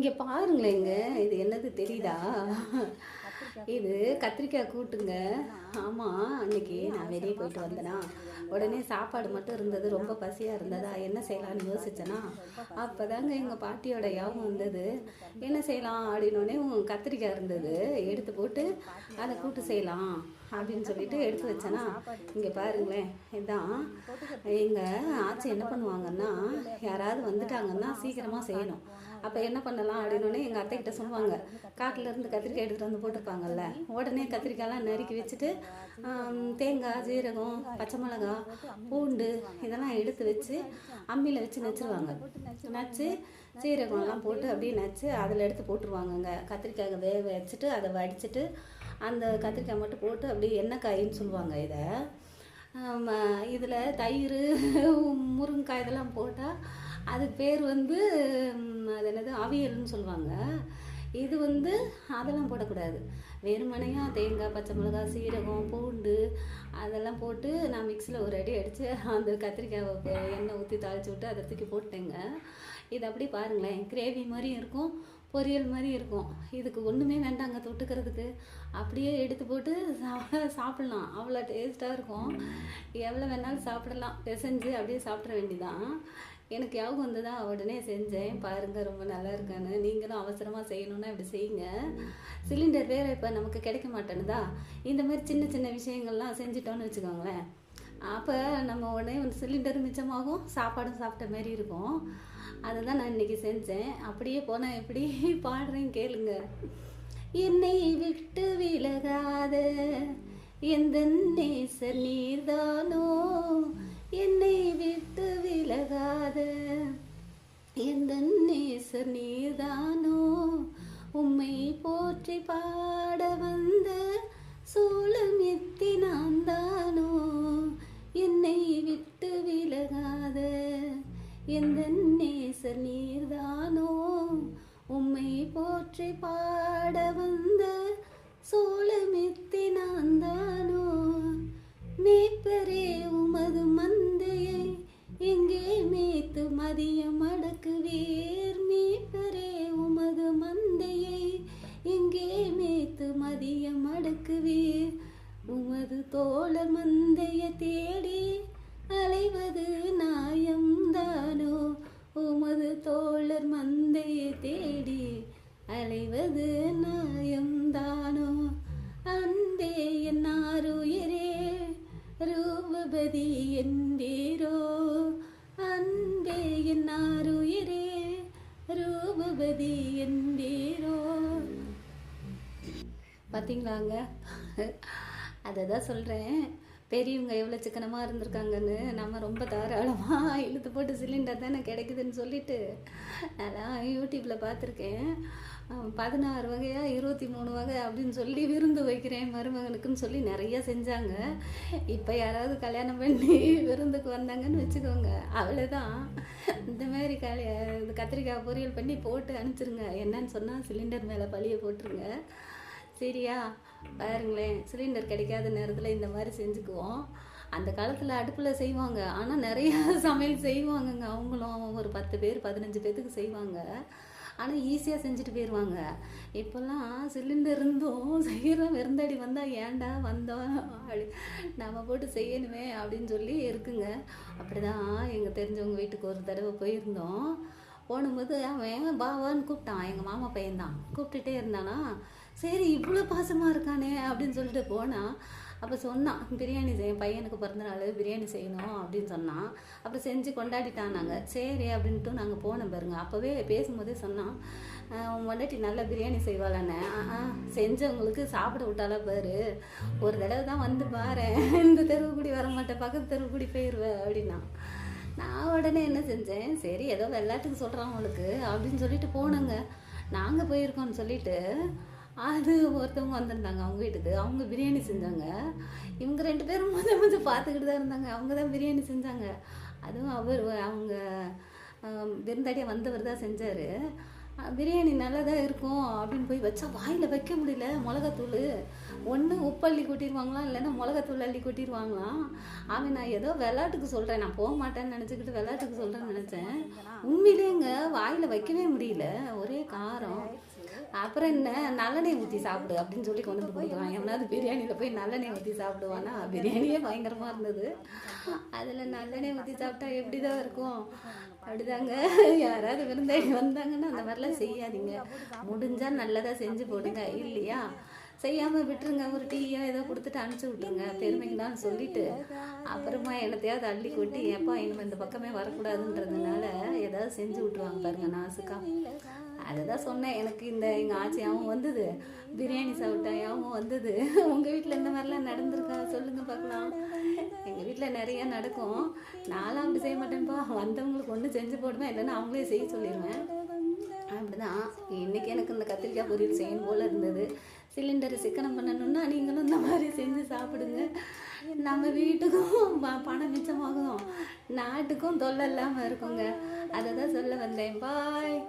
இங்கே பாருங்களேங்க, இது என்னது தெரியுதா? இது கத்திரிக்காய் கூட்டுங்க. ஆமாம், அன்னைக்கு நான் வெளியே போயிட்டு வந்தேனா, உடனே சாப்பாடு மட்டும் இருந்தது, ரொம்ப பசியாக இருந்ததா, என்ன செய்யலான்னு யோசிச்சேனா, அப்போ தாங்க எங்கள் பாட்டியோட ஞாபகம் வந்தது. என்ன செய்யலாம் அப்படின்னோடனே கத்திரிக்காய் இருந்தது, எடுத்து போட்டு அதை கூட்டு செய்யலாம் அப்படின்னு சொல்லிட்டு எடுத்து வச்சேனா, இங்கே பாருங்களேன், இதுதான் எங்கள் ஆச்சி என்ன பண்ணுவாங்கன்னா, யாராவது வந்துட்டாங்கன்னா சீக்கிரமாக செய்யணும். அப்போ என்ன பண்ணலாம் அப்படின்னோடனே எங்கள் அத்தைக்கிட்ட சொல்லுவாங்க, காட்டிலேருந்து கத்திரிக்காய் எடுத்துகிட்டு வந்து போட்டிருப்பாங்கல்ல, உடனே கத்திரிக்காயெல்லாம் நறுக்கி வச்சுட்டு தேங்காய், ஜீரகம், பச்சை மிளகா, பூண்டு இதெல்லாம் எடுத்து வச்சு அம்மியில் வச்சு நச்சுருவாங்க. நச்சு சீரகம்லாம் போட்டு அப்படியே நச்சு அதில் எடுத்து போட்டுருவாங்கங்க. கத்திரிக்காயை வேக வச்சுட்டு அதை வடிச்சிட்டு அந்த கத்திரிக்காய் மட்டும் போட்டு அப்படியே எண்ணெய் காயின்னு சொல்லுவாங்க இதை. இதில் தயிர், முருங்கைக்காய் இதெல்லாம் போட்டால் அது பேர் வந்து அது என்னது அவியல்னு சொல்லுவாங்க. இது வந்து அதெல்லாம் போடக்கூடாது. வெறுமனையாக தேங்காய், பச்சை மிளகா, சீரகம், பூண்டு அதெல்லாம் போட்டு நான் மிக்சியில் ஒரு அடி அடித்து அந்த கத்திரிக்காயை எண்ணெய் ஊற்றி தாளித்து விட்டு அதை தூக்கி போட்டேங்க. இது அப்படி பாருங்களேன், கிரேவி மாதிரியும் இருக்கும், பொரியல் மாதிரி இருக்கும். இதுக்கு ஒன்றுமே வேண்டாங்க தொட்டுக்கிறதுக்கு, அப்படியே எடுத்து போட்டு சாப்பிட்லாம். அவ்வளோ டேஸ்ட்டாக இருக்கும். எவ்வளோ வேணாலும் சாப்பிடலாம். பிசைஞ்சு அப்படியே சாப்பிட வேண்டியதான். எனக்கு ஞாபகம் வந்ததா உடனே செஞ்சேன். பாருங்கள், ரொம்ப நல்லா இருக்கான்னு. நீங்களும் அவசரமாக செய்யணுன்னா இப்படி செய்யுங்க. சிலிண்டர் வேறு இப்போ நமக்கு கிடைக்க மாட்டேனுதா. இந்த மாதிரி சின்ன சின்ன விஷயங்கள்லாம் செஞ்சிட்டோன்னு வச்சுக்கோங்களேன், அப்போ நம்ம உடனே வந்து சிலிண்டர் மிச்சமாகும், சாப்பாடும் சாப்பிட்ட மாதிரி இருக்கும். அதை தான் நான் இன்றைக்கி செஞ்சேன். அப்படியே போனால் எப்படி பாடுறேன் கேளுங்க. என்னை விட்டு விலகாத எந்த நேசர் நீர்தானோ, என்னை விட்டு விலகாத எந்த நேசர் நீர்தானோ, உம்மை போற்றி பாட வந்த சூளம் எத்தி நான் தானோ, என்னை விட்டு விலகாத எந்த நேசர் நீர்தானோ, உம்மை போற்றி பாட வந்த சூளம் எத்தி நான் தானோ, மேய்ப்பரே உமது மந்தையை எங்கே மேய்த்து மதியம் அடக்குவீர், மேய்ப்பரே உமது மந்தையை எங்கே மேய்த்து மதியம் அடக்குவீர், உமது தோழர் மந்தைய தேடி அலைவது நாயம்தானோ, உமது தோழர் மந்தைய தேடி அலைவது நாயம்தானோ, அன்பே என் ஆருயிரே ரூபபதி என்பீரோ, அன்பே என் ஆருயிரே ரூபபதி என்பீரோ. பார்த்தீங்களாங்க, அதை தான் சொல்கிறேன். பெரியவங்க எவ்வளோ சிக்கனமாக இருந்திருக்காங்கன்னு. நம்ம ரொம்ப தாராளமாக இழுத்து போட்டு சிலிண்டர் தானே கிடைக்குதுன்னு சொல்லிட்டு அதான் யூடியூப்பில் பார்த்துருக்கேன். 16 வகையாக 23 வகை அப்படின்னு சொல்லி விருந்து வைக்கிறேன் மருமகனுக்குன்னு சொல்லி நிறையா செஞ்சாங்க. இப்போ யாராவது கல்யாணம் பண்ணி விருந்துக்கு வந்தாங்கன்னு வச்சுக்கோங்க, அவ்வளோதான். இந்த மாதிரி கத்திரிக்காய் பொரியல் பண்ணி போட்டு அனுப்பிச்சிருங்க. என்னன்னு சொன்னால் சிலிண்டர் மேலே பழிய போட்டுருங்க, சரியா? பாருங்களேன், சிலிண்டர் கிடைக்காத நேரத்தில் இந்த மாதிரி செஞ்சுக்குவோம். அந்த காலத்தில் அடுப்பில் செய்வாங்க, ஆனால் நிறையா சமையல் செய்வாங்கங்க. அவங்களும் ஒரு 10 பேர் 15 பேர்த்துக்கு செய்வாங்க, ஆனால் ஈஸியாக செஞ்சுட்டு போயிடுவாங்க. இப்போல்லாம் சிலிண்டர் இருந்தும் செய்கிற விருந்தாடி வந்தால் ஏன்டா வந்தோம் அப்படி நம்ம போட்டு செய்யணுமே அப்படின்னு சொல்லி இருக்குங்க. அப்படி தான் எங்கள் தெரிஞ்சவங்க வீட்டுக்கு ஒரு தடவை போயிருந்தோம். போனும்போது அவன் பாவான்னு கூப்பிட்டான். எங்கள் மாமா பையன்தான் கூப்பிட்டுட்டே இருந்தானா, சரி இவ்வளோ பாசமாக இருக்கானே அப்படின்னு சொல்லிட்டு போனான். அப்போ சொன்னான், பிரியாணி பையனுக்கு பிறந்தநாள் பிரியாணி செய்யணும் அப்படின்னு சொன்னான். அப்போ செஞ்சு கொண்டாடிட்டான். நாங்கள் சரி அப்படின்ட்டு நாங்கள் போனோம் பாருங்க. அப்போவே பேசும்போதே சொன்னான், முன்னாடி நல்லா பிரியாணி செய்வாளானே, செஞ்சவங்களுக்கு சாப்பிட விட்டாலா பாரு, ஒரு தடவை தான் வந்து பாரு, இந்த தெருவு கூடி வர மாட்டேன், பக்கத்து தெருவு கூடி போயிடுவேன் அப்படின்னா. நான் உடனே என்ன செஞ்சேன், சரி ஏதோ விளையாட்டுக்கு சொல்கிறான் அவளுக்கு அப்படின்னு சொல்லிட்டு போனோங்க. நாங்கள் போயிருக்கோம்னு சொல்லிட்டு அது ஒருத்தவங்க வந்திருந்தாங்க அவங்க வீட்டுக்கு. அவங்க பிரியாணி செஞ்சாங்க. இவங்க 2 பேரும் முதல் பார்த்துக்கிட்டு தான் இருந்தாங்க. அவங்க தான் பிரியாணி செஞ்சாங்க. அதுவும் அவங்க விருந்தாடியாக வந்தவர் தான் செஞ்சார். பிரியாணி நல்லா தான் இருக்கும் அப்படின்னு போய் வச்சா வாயில் வைக்க முடியல. மிளகாத்தூள் ஒன்று உப்பு அள்ளி கொட்டிடுவாங்களாம், இல்லைன்னா மிளகாத்தூள் அள்ளி கொட்டிடுவாங்களாம். அவன் நான் ஏதோ விளையாட்டுக்கு சொல்கிறேன், நான் போக மாட்டேன்னு நினச்சிக்கிட்டு விளையாட்டுக்கு சொல்கிறேன்னு நினச்சேன். உண்மையிலேங்க வாயில் வைக்கவே முடியல, ஒரே காரம். அப்புறம் என்ன, நல்லெண்ணெய் ஊற்றி சாப்பிடு அப்படின்னு சொல்லி கொண்டு வந்து கொடுக்குறான். எவனாவது பிரியாணியில் போய் நல்லெண்ணெய் ஊற்றி சாப்பிடுவானா? பிரியாணியே பயங்கரமாக இருந்தது, அதில் நல்லெண்ணெய் ஊற்றி சாப்பிட்டா எப்படி தான் இருக்கும்? அப்படிதாங்க. யாராவது விருந்தாளி வந்தாங்கன்னா அந்த மாதிரிலாம் செய்யாதீங்க. முடிஞ்சால் நல்லதாக செஞ்சு போடுங்க, இல்லையா செய்யாமல் விட்டுருங்க. ஒரு டீயோ ஏதோ கொடுத்துட்டு அனுப்பிச்சி விட்ருங்க, பெருமைங்களான்னு சொல்லிட்டு. அப்புறமா என்னத்தையாவது அள்ளி கொட்டி ஏப்பா இனிமேல் இந்த பக்கமே வரக்கூடாதுன்றதுனால ஏதாவது செஞ்சு விட்ருவாங்க பாருங்க நாசுக்கா. அதை தான் சொன்னேன், எனக்கு இந்த எங்கள் ஆச்சியாகவும் வந்தது, பிரியாணி சாப்பிட்டாயாவும் வந்தது. உங்கள் வீட்டில் இந்த மாதிரிலாம் நடந்திருக்கா சொல்லுங்கள் பார்க்கலாம். எங்கள் வீட்டில் நிறையா நடக்கும். நானும் அப்படி செய்ய மாட்டேன்ப்பா, வந்தவங்களுக்கு ஒன்று செஞ்சு போடுவேன், இல்லைன்னா அவங்களே செய்ய சொல்லிடுவேன். அப்படிதான் இன்றைக்கி எனக்கு இந்த கத்திரிக்காய் பொரியல் செய்யணும் போல் இருந்தது. சிலிண்டரை சிக்கனம் பண்ணணுன்னா நீங்களும் இந்த மாதிரி செஞ்சு சாப்பிடுங்க. நம்ம வீட்டுக்கும் பணம் மிச்சமாகும், நாட்டுக்கும் தொல்லை இல்லாமல் இருக்குங்க. அதை தான் சொல்ல வந்தேன். பாய்.